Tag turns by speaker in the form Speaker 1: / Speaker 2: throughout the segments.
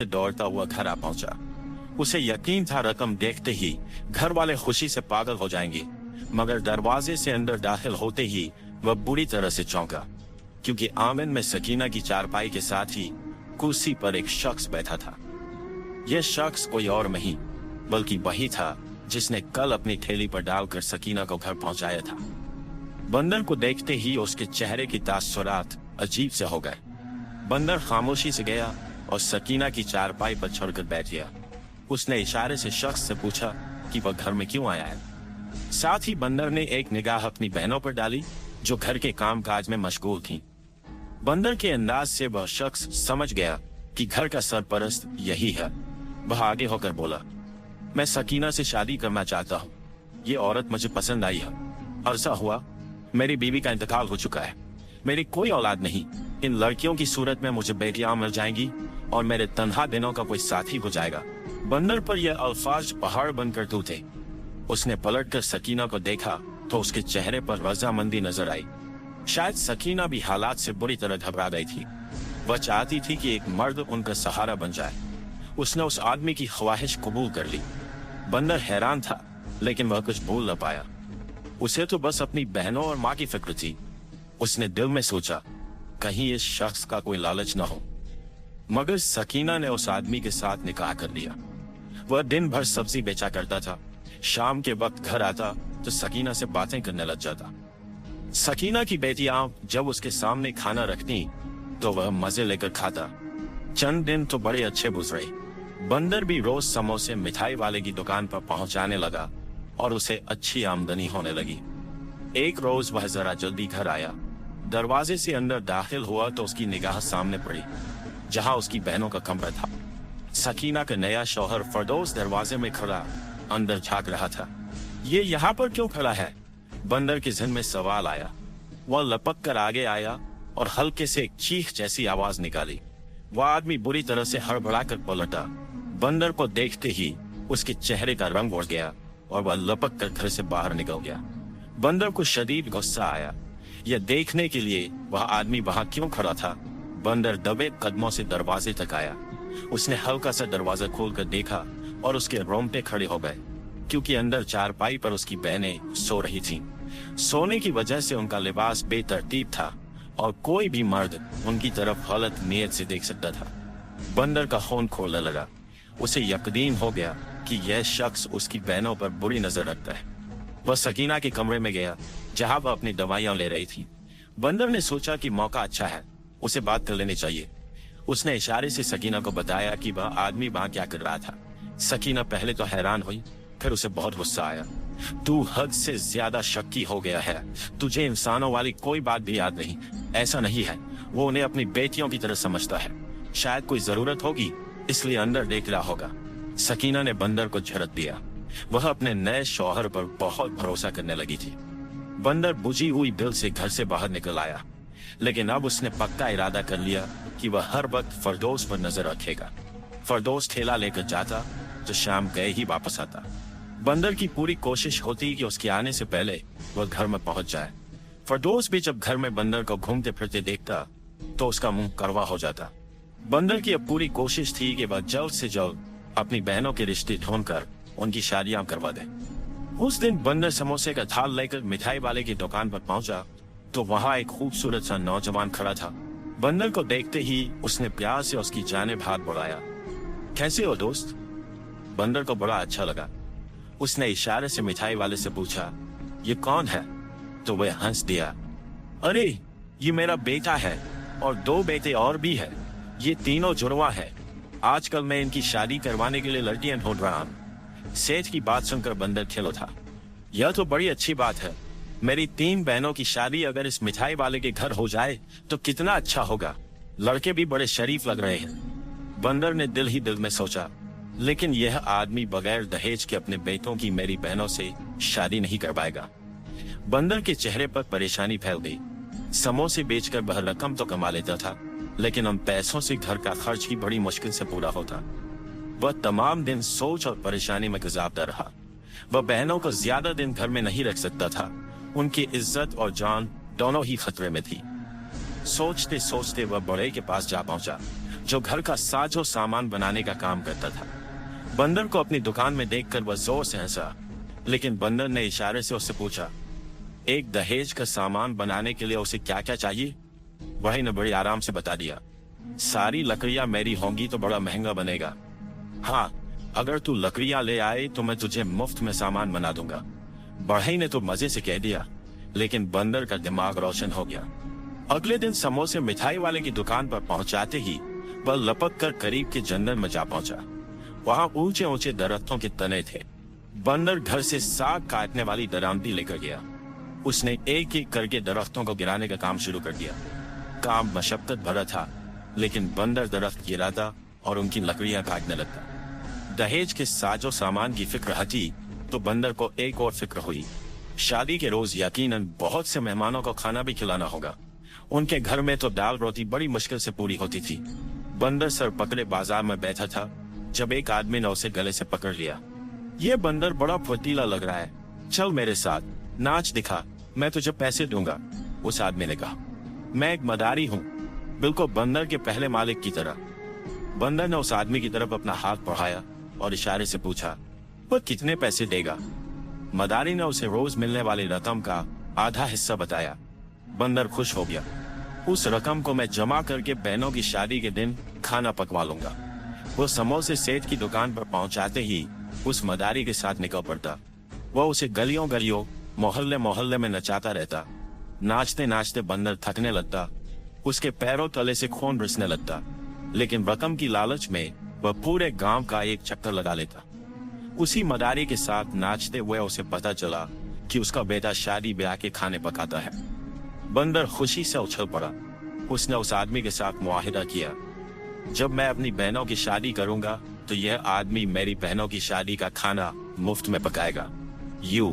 Speaker 1: दौड़ता हुआ घर आ पहुंचा। उसे यकीन था रकम देखते ही घर वाले खुशी से पागल हो जाएंगे, मगर दरवाजे से अंदर दाखिल होते ही वह बुरी तरह से चौंका, क्योंकि आंगन में सकीना की चारपाई के साथ ही कुर्सी पर एक शख्स बैठा था। यह शख्स कोई और नहीं बल्कि वही था जिसने कल अपनी थैली पर डालकर सकीना को घर पहुंचाया था। बंदर को देखते ही उसके चेहरे की तासुरात अजीब से हो गए। बंदर खामोशी से गया और सकीना की चारपाई पर चढ़कर बैठ गया। उसने इशारे से शख्स से पूछा कि वह घर में क्यों आया है। साथ ही बंदर ने एक निगाह अपनी बहनों पर डाली जो घर के कामकाज में मशगूल थीं। बंदर के अंदाज से वह शख्स समझ गया कि घर का सरपरस्त यही है। वह आगे होकर बोला, मैं सकीना से शादी करना चाहता हूँ। ये औरत मुझे पसंद आई है। अरसा हुआ मेरी बीवी का इंतकाल हो चुका है। मेरी कोई औलाद नहीं। इन लड़कियों की सूरत में मुझे बेटियां मिल जाएंगी और मेरे तन्हा दिनों का कोई साथी हो जाएगा। बंदर पर यह अल्फाज पहाड़ बनकर टूटे। उसने पलटकर सकीना को देखा तो उसके चेहरे पर रजामंदी नजर आई। शायद सकीना भी हालात से बुरी तरह घबरा गई थी। वह चाहती थी कि एक मर्द उनका सहारा बन जाए। उसने उस आदमी की ख्वाहिश कबूल कर ली। बंदर हैरान था, लेकिन वह कुछ भूल न पाया। उसे तो बस अपनी बहनों और माँ की फिक्र थी। उसने दिल में सोचा, कहीं इस शख्स का कोई लालच न हो। मगर सकीना ने उस आदमी के साथ निकाह कर लिया। वह दिन भर सब्जी बेचा करता था। शाम के वक्त घर आता तो सकीना से बातें करने लग जाता। सकीना की बेटियां जब उसके सामने खाना रखती तो वह मजे लेकर खाता। चंद दिन तो बड़े अच्छे गुजरे। बंदर भी रोज समोसे मिठाई वाले की दुकान पर पहुंचाने लगा और उसे अच्छी आमदनी होने लगी। एक रोज वह जरा जल्दी घर आया। दरवाजे से अंदर दाखिल हुआ तो उसकी निगाह सामने पड़ी, जहां उसकी बहनों का कमरा था। सकीना का नया शौहर फरदौस दरवाजे में खड़ा अंदर झांक रहा था। ये यहाँ पर क्यों खड़ा है? बंदर के ज़हन में सवाल आया। वह लपक कर आगे आया और हल्के से एक चीख जैसी आवाज निकाली। वह आदमी बुरी तरह से हड़बड़ा कर पलटा। बंदर को देखते ही उसके चेहरे का रंग उड़ गया और वह लपक कर घर से बाहर निकल गया। बंदर को शदीद गुस्सा आया। यह देखने के लिए वह आदमी वहां क्यों खड़ा था। बंदर दबे कदमों से दरवाजे तक आया। उसने हल्का सा दरवाजा खोलकर देखा और उसके रोंगटे खड़े हो गए, क्योंकि अंदर चारपाई पर उसकी बहनें सो रही थीं। सोने की वजह से उनका लिबास बेतरतीब था और कोई भी मर्द उनकी तरफ गलत नीयत से देख सकता था। बंदर का खून खोलने लगा। उसे यकीन हो गया कि यह शख्स उसकी बहनों पर बुरी नजर रखता है। वह सकीना के कमरे में गया, जहां वह अपनी दवाइयां ले रही थी। बंदर ने सोचा कि मौका अच्छा है, उसे बात कर लेनी चाहिए। उसने इशारे से सकीना को बताया कि वह आदमी वहां क्या कर रहा था। सकीना पहले तो हैरान हुई, फिर उसे बहुत गुस्सा आया। तू हद से ज्यादा शक्की हो गया है। तुझे इंसानों वाली कोई बात भी याद नहीं। ऐसा नहीं है, वो उन्हें अपनी बेटियों की तरह समझता है। शायद कोई जरूरत होगी इसलिए अंदर देख रहा होगा। सकीना ने बंदर को झड़क दिया। वह अपने नए शौहर पर बहुत भरोसा करने लगी थी। बंदर बुझी हुई दिल से घर से बाहर निकल आया, लेकिन अब उसने पक्का इरादा कर लिया कि वह हर वक्त फरदौस पर नजर रखेगा। फरदौस ठेला लेकर जाता तो शाम गए ही वापस आता। बंदर की पूरी कोशिश होती कि उसके आने से पहले वह घर में पहुंच जाए। फरदौस भी जब घर में बंदर को घूमते फिरते देखता तो उसका मुंह कड़वा हो जाता। बंदर की अब पूरी कोशिश थी कि वह जल्द से जल्द अपनी बहनों के रिश्ते ढूंढकर उनकी शादियां करवा दे। उस दिन बंदर समोसे का थाल लेकर मिठाई वाले की दुकान पर पहुंचा तो वहां एक खूबसूरत सा नौजवान खड़ा था। बंदर को देखते ही उसने प्यार से उसकी जानिब हाथ बढ़ाया। कैसे हो दोस्त? बंदर को बड़ा अच्छा लगा। उसने इशारे से मिठाई वाले से पूछा, ये कौन है? तो वह हंस दिया, अरे ये मेरा बेटा है और दो बेटे और भी है। ये तीनों जुड़वा है। आजकल मैं इनकी शादी करवाने के लिए लड़कियां ढूंढ रहा हूँ। सेठ की बात सुनकर बंदर खिल उठा। यह तो बड़ी अच्छी बात है। मेरी 3 बहनों की शादी अगर इस मिठाई वाले के घर हो जाए तो कितना अच्छा होगा। लड़के भी बड़े शरीफ लग रहे हैं। बंदर ने दिल ही दिल में सोचा, लेकिन यह आदमी बगैर दहेज के अपने बेटों की मेरी बहनों से शादी नहीं करवाएगा। बंदर के चेहरे पर परेशानी फैल गई। समोसे बेचकर वह रकम तो कमा लेता था, लेकिन उन पैसों से घर का खर्च ही बड़ी मुश्किल से पूरा होता। वह तमाम दिन सोच और परेशानी में गुजारता रहा। वह बहनों को ज्यादा दिन घर में नहीं रख सकता था। उनकी इज्जत और जान दोनों ही खतरे में थी। सोचते सोचते वह बड़े के पास जा पहुंचा, जो घर का साजो सामान बनाने का काम करता था। बंदर को अपनी दुकान में देखकर वह जोर से हंसा, लेकिन बंदर ने इशारे से उससे पूछा, एक दहेज का सामान बनाने के लिए उसे क्या क्या चाहिए? वही ने बड़ी आराम से बता दिया, सारी लकड़ियां मेरी होंगी तो बड़ा महंगा बनेगा। हाँ, अगर तू लकड़ियां ले आए तो मैं तुझे मुफ्त में सामान बना दूंगा। बढ़ई ने तो मजे से कह दिया, लेकिन बंदर का दिमाग रोशन हो गया। अगले दिन समोसे मिठाई वाले की दुकान पर पहुंचाते ही वह लपक कर करीब के जंगल में जा पहुंचा। वहां ऊंचे ऊंचे दरख्तों के तने थे। बंदर घर से साग काटने वाली दरामदी लेकर गया। उसने एक एक करके दरख्तों को गिराने का काम शुरू कर दिया। काम मशक्कत भरा था, लेकिन बंदर दरख्त गिराता और उनकी लकड़ियां काटने लगता। दहेज के साजो सामान की फिक्र हटी तो बंदर को एक और फिक्र हुई। शादी के रोज यकीनन बहुत से मेहमानों को खाना भी खिलाना होगा। उनके घर में तो दाल रोटी बड़ी मुश्किल से पूरी होती थी। बंदर सर पकड़े बाजार में बैठा था जब एक आदमी ने उसे गले से पकड़ लिया। ये बंदर बड़ा फुर्तीला लग रहा है, चल मेरे साथ नाच दिखा, मैं तुझे पैसे दूंगा। उस आदमी ने कहा, मैं एक मदारी हूँ, बिल्कुल बंदर के पहले मालिक की तरह। बंदर ने उस आदमी की तरफ अपना हाथ बढ़ाया और इशारे से पूछा, वह कितने पैसे देगा? मदारी ने उसे रोज मिलने वाली रकम का आधा हिस्सा बताया। बंदर खुश हो गया, उस रकम को मैं जमा करके बहनों की शादी के दिन खाना पकवा लूंगा। वो समोसे सेठ की दुकान पर पहुंचाते ही उस मदारी के साथ निकल पड़ता। वह उसे गलियों गलियों मोहल्ले मोहल्ले में नचाता रहता। नाचते नाचते बंदर थकने लगता, उसके पैरों तले से खून रिसने लगता, लेकिन रकम की लालच में वह पूरे गांव का एक चक्कर लगा लेता। उसी मदारी के साथ नाचते हुए उसे पता चला कि उसका बेटा शादी ब्याह के खाने पकाता है। बंदर खुशी से उछल पड़ा। उसने उस आदमी के साथ मुआहिदा किया, जब मैं अपनी बहनों की शादी करूंगा तो यह आदमी मेरी बहनों की शादी का खाना मुफ्त में पकाएगा। यूं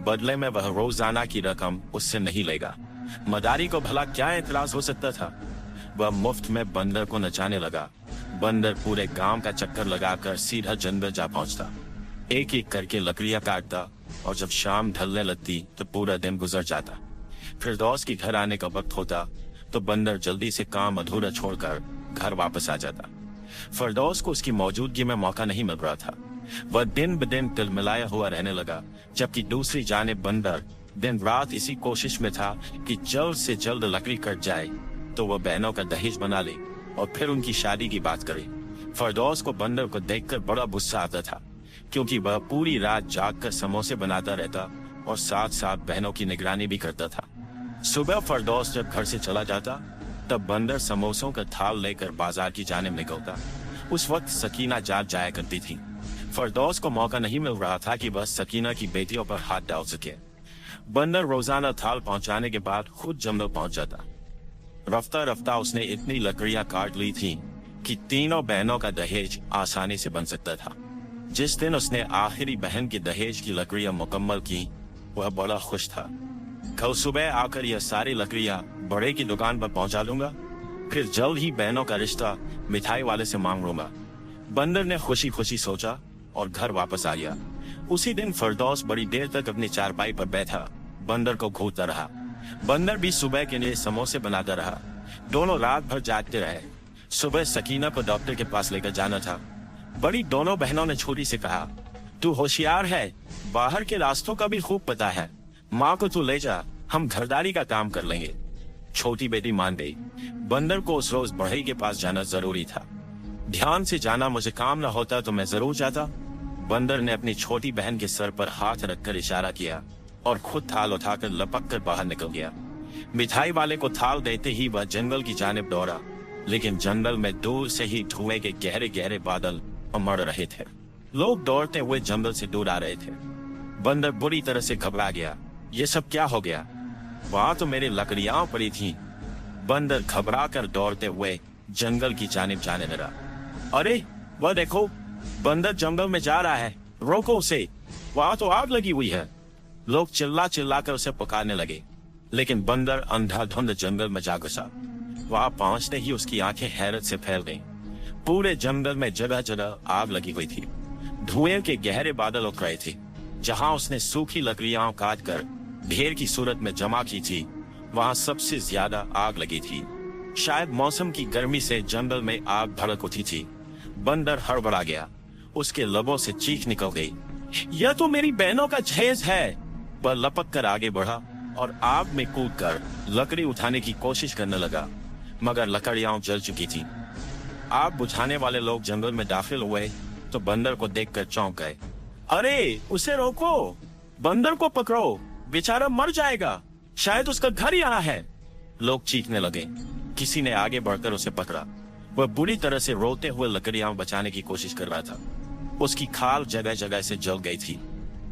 Speaker 1: बदले में वह रोजाना की रकम उससे नहीं लेगा। मदारी को भला क्या एतराज हो सकता था? वह मुफ्त में बंदर को नचाने लगा। बंदर पूरे गांव का चक्कर लगाकर सीधा जंगल जा पहुंचता, एक एक करके लकड़ियां काटता, और जब शाम ढलने लगती तो पूरा दिन गुजर जाता। फिरदौस की घर आने का वक्त होता तो बंदर जल्दी से काम अधूरा छोड़कर घर वापस आ जाता। फिरदौस को उसकी मौजूदगी में मौका नहीं मिल रहा था। वह दिन ब दिन तिलमिलाया हुआ रहने लगा, जबकि दूसरी जानिब बंदर दिन रात इसी कोशिश में था कि जल्द से जल्द लकड़ी कट जाए तो वह बहनों का दहेज बना ले और फिर उनकी शादी की बात करे। फिरदौस को बंदर को देखकर बड़ा गुस्सा आता था, क्योंकि वह पूरी रात जागकर समोसे बनाता रहता और साथ साथ बहनों की निगरानी भी करता था। सुबह फिरदौस जब घर से चला जाता तब बंदर समोसों का थाल लेकर बाजार की जानिब निकलता। उस वक्त सकीना जाग जाया करती थी। फिरदौस को मौका नहीं मिल रहा था कि वह सकीना की बेटियों पर हाथ डाल सके। बंदर रोजाना थाल पहुंचाने के बाद खुद जंगल पहुंच जाता। रफ्ता रफ्ता उसने इतनी लकड़ियां काट ली थी कि तीनों बहनों का दहेज आसानी से बन सकता था। जिस दिन उसने आखिरी बहन की दहेज की लकड़ियां मुकम्मल की, वह बड़ा खुश था। कल सुबह आकर यह सारी लकड़ियां बड़े की दुकान पर पहुंचा लूंगा, फिर जल्द ही बहनों का रिश्ता मिठाई वाले से मांग लूंगा। बंदर ने खुशी खुशी सोचा और घर वापस आ गया। उसी दिन फिरदौस बड़ी देर तक अपनी चारपाई पर बैठा बंदर को घूरता रहा। बंदर भी सुबह के लिए समोसे बनाता रहा। दोनों रात भर जागते रहे। सुबह सकीना को डॉक्टर के पास लेकर जाना था। बड़ी दोनों बहनों ने छोटी से कहा, तू होशियार है, बाहर के रास्तों का भी खूब पता है, माँ को तू ले जा, हम घरदारी का काम कर लेंगे। छोटी बेटी मान गई। बंदर को उस रोज बढ़ई के पास जाना जरूरी था। ध्यान से जाना, मुझे काम न होता तो मैं जरूर जाता। बंदर ने अपनी छोटी बहन के सर पर हाथ रखकर इशारा किया और खुद थाल उठाकर लपक कर बाहर निकल गया। मिठाई वाले को थाल देते ही वह जंगल की जानिब दौड़ा, लेकिन जंगल में दूर से ही धुएं के गहरे गहरे बादल उमड़ रहे थे। लोग दौड़ते हुए जंगल से दूर आ रहे थे। बंदर बुरी तरह से घबरा गया। ये सब क्या हो गया? वहां तो मेरी लकड़ियां पड़ी थी। बंदर घबरा कर दौड़ते हुए जंगल की जानिब जाने लगा। अरे वह देखो, बंदर जंगल में जा रहा है, रोको उसे, वहां तो आग लगी हुई है। लोग चिल्ला चिल्ला कर उसे पुकारने लगे, लेकिन बंदर अंधाधुंध जंगल में जा घुसा। वहां पहुंचते ही उसकी आंखें हैरत से फैल गईं। पूरे जंगल में जगह जगह आग लगी हुई थी। धुएं के गहरे बादल उठ रहे थे। जहां उसने सूखी लकड़ियां काट कर ढेर की सूरत में जमा की थी, वहां सबसे ज्यादा आग लगी थी। शायद मौसम की गर्मी से जंगल में आग भड़क उठी थी। बंदर हड़बड़ा गया, उसके लबों से चीख निकल गई, यह तो मेरी बहनों का जहेज है। वह लपक कर आगे बढ़ा और आग में कूदकर लकड़ी उठाने की कोशिश करने लगा, मगर लकड़ियां जल चुकी थी। आग बुझाने वाले लोग जंगल में दाखिल हुए तो बंदर को देखकर चौंक गए। अरे उसे रोको, बंदर को पकड़ो, बेचारा मर जाएगा, शायद उसका घर यहाँ है। लोग चीखने लगे। किसी ने आगे बढ़कर उसे पकड़ा। वह बुरी तरह से रोते हुए लकड़ियां बचाने की कोशिश कर रहा था। उसकी खाल जगह जगह से जल गई थी।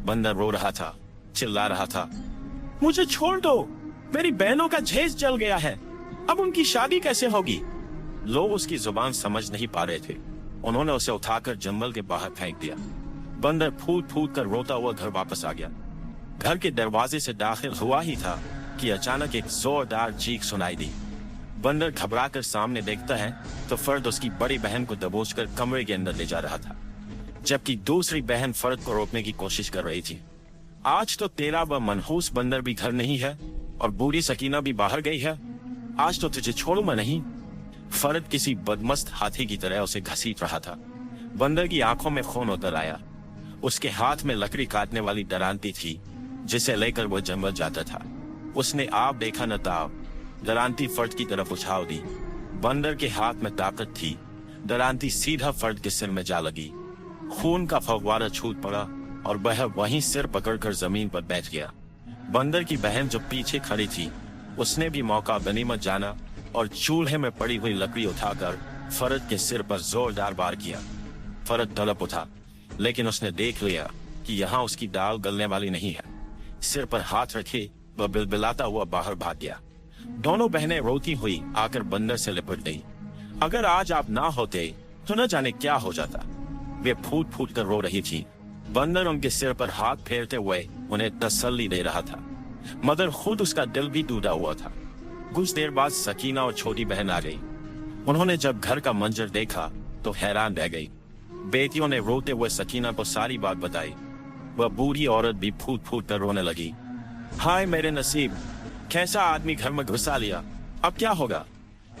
Speaker 1: बंदर रो रहा था, चिल्ला रहा था, मुझे छोड़ दो, मेरी बहनों का जहेज जल गया है, अब उनकी शादी कैसे होगी। लोग उसकी जुबान समझ नहीं पा रहे थे। उन्होंने उसे उठाकर जंगल के बाहर फेंक दिया। बंदर फूट फूट कर रोता हुआ घर वापस आ गया। घर के दरवाजे से दाखिल हुआ ही था कि अचानक एक जोरदार चीख सुनाई दी। बंदर घबराकर सामने देखता है तो फर्द उसकी बड़ी बहन को दबोचकर कमरे के अंदर ले जा रहा था, जबकि दूसरी बहन फर्द को रोकने की कोशिश कर रही थी। आज तो तेरा वह मनहूस बंदर भी घर नहीं है और बूढ़ी सकीना भी बाहर गई है, आज तो तुझे छोड़ूंगा नहीं। फर्द किसी बदमस्त हाथी की तरह उसे घसीट रहा था। बंदर की आंखों में खून उतर आया। उसके हाथ में लकड़ी काटने वाली दरांती थी जिसे लेकर वह जंगल जाता था। उसने आप देखा न ताब दरांती फर्द की तरफ उछाल दी। बंदर के हाथ में ताकत थी। दरांती सीधा फर्द के सिर में जा लगी। खून का फव्वारा छूट पड़ा और वह वहीं सिर पकड़कर जमीन पर बैठ गया। बंदर की बहन जो पीछे खड़ी थी, उसने भी मौका गनीमत जाना और चूल्हे में पड़ी हुई लकड़ी उठाकर फर्द के सिर पर जोरदार वार किया। फर्द तड़प उठा, लेकिन उसने देख लिया कि यहाँ उसकी दाल गलने वाली नहीं है। सिर पर हाथ रखे वह बिलबिलाता हुआ बाहर भाग गया। दोनों बहनें रोती हुई आकर बंदर से लिपट गई। अगर आज आप ना होते तो न जाने क्या हो जाता। वे फूट फूट कर रो रही थी। बंदर उनके सिर पर हाथ फेरते हुए उन्हें तसल्ली दे रहा था, मगर खुद उसका दिल भी टूटा हुआ था। कुछ देर बाद सकीना और छोटी बहन आ गई। उन्होंने जब घर का मंजर देखा तो हैरान रह गई। बेटियों ने रोते हुए सकीना को सारी बात बताई। वह बूढ़ी औरत भी फूट फूट कर रोने लगी। हाय मेरे नसीब, कैसा आदमी घर में घुसा लिया, अब क्या होगा।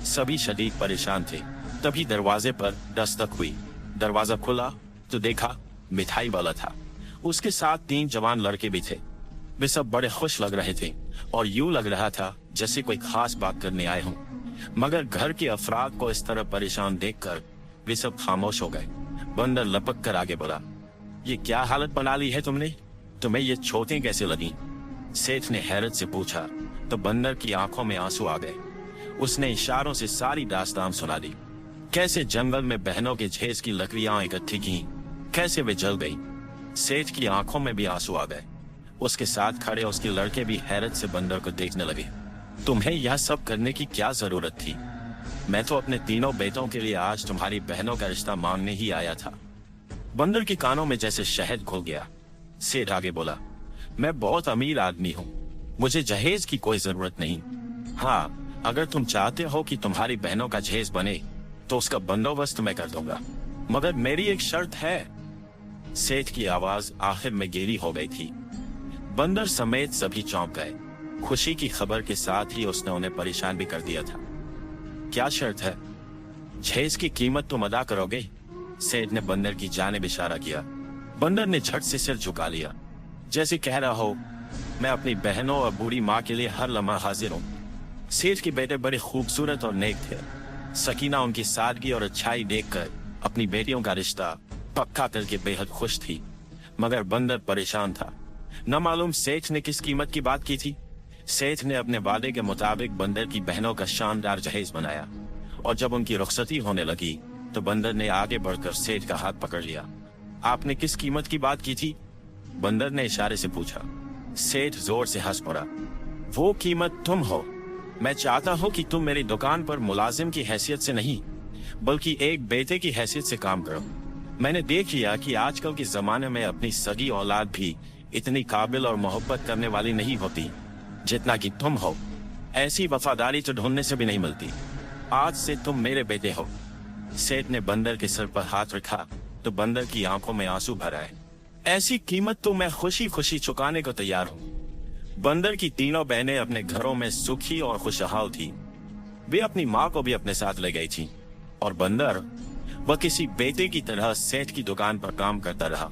Speaker 1: सभी शदीद परेशान थे। तभी दरवाजे पर दस्तक हुई। दरवाजा खुला तो देखा मिठाई वाला था। उसके साथ 3 जवान लड़के भी थे। वे सब बड़े खुश लग रहे थे और यूं लग रहा था जैसे कोई खास बात करने आए हों। मगर घर के अफराद को इस तरह परेशान देखकर वे सब खामोश हो गए। बंदर लपक कर आगे बढ़ा। ये क्या हालत बना ली है तुमने? तुम्हें ये चोटें कैसे लगी? सेठ ने हैरत से पूछा तो बंदर की आंखों में आंसू आ गए। उसने इशारों से सारी दास्तान सुना दी। कैसे जंगल में बहनों के जहेज की लकड़ियां इकट्ठी की, कैसे वे जल गई। सेठ की आंखों में भी आंसू आ गए। उसके साथ खड़े उसके लड़के भी हैरत से बंदर को देखने लगे। तुम्हें यह सब करने की क्या जरूरत थी? मैं तो अपने तीनों बेटों के लिए आज तुम्हारी बहनों का रिश्ता मांगने ही आया था। बंदर के कानों में जैसे शहद घुल गया। सेठ आगे बोला, मैं बहुत अमीर आदमी हूँ, मुझे जहेज की कोई जरूरत नहीं। हाँ, अगर तुम चाहते हो कि तुम्हारी बहनों का जहेज बने तो उसका बंदोबस्त मैं कर दूंगा, मगर मेरी एक शर्त है। सेठ की आवाज आखिर में गहरी हो गई थी। बंदर समेत सभी चौंक गए। खुशी की खबर के साथ ही उसने उन्हें परेशान भी कर दिया था। क्या शर्त है? जहेज की कीमत तुम अदा करोगे? सेठ ने बंदर की जानिब इशारा किया। बंदर ने झट से सिर झुका लिया, जैसे कह रहा हो, मैं अपनी बहनों और बूढ़ी माँ के लिए हर लम्हा हाजिर हूँ। सेठ के बेटे बड़े खूबसूरत और नेक थे। सकीना उनकी सादगी और अच्छाई देखकर अपनी बेटियों का रिश्ता पक्का करके बेहद खुश थी, मगर बंदर परेशान था। न मालूम सेठ ने किस कीमत की बात की थी। सेठ ने अपने वादे के मुताबिक बंदर की बहनों का शानदार जहेज बनाया और जब उनकी रुखसती होने लगी तो बंदर ने आगे बढ़कर सेठ का हाथ पकड़ लिया। आपने किस कीमत की बात की थी? बंदर ने इशारे से पूछा। सेठ जोर से हंस पड़ा। वो कीमत तुम हो। मैं चाहता हूँ कि तुम मेरी दुकान पर मुलाजिम की हैसियत से नहीं, बल्कि एक बेटे की हैसियत से काम करो। मैंने देख लिया कि आजकल के जमाने में अपनी सगी औलाद भी इतनी काबिल और मोहब्बत करने वाली नहीं होती जितना कि तुम हो। ऐसी वफादारी तो ढूंढने से भी नहीं मिलती। आज से तुम मेरे बेटे हो। सेठ ने बंदर के सर पर हाथ रखा तो बंदर की आंखों में आंसू भर आए। ऐसी कीमत तो मैं खुशी खुशी चुकाने को तैयार हूँ। बंदर की तीनों बहनें अपने घरों में सुखी और खुशहाल थी। वे अपनी माँ को भी अपने साथ ले गई थी और बंदर वह किसी बेटे की तरह सेठ की दुकान पर काम करता रहा।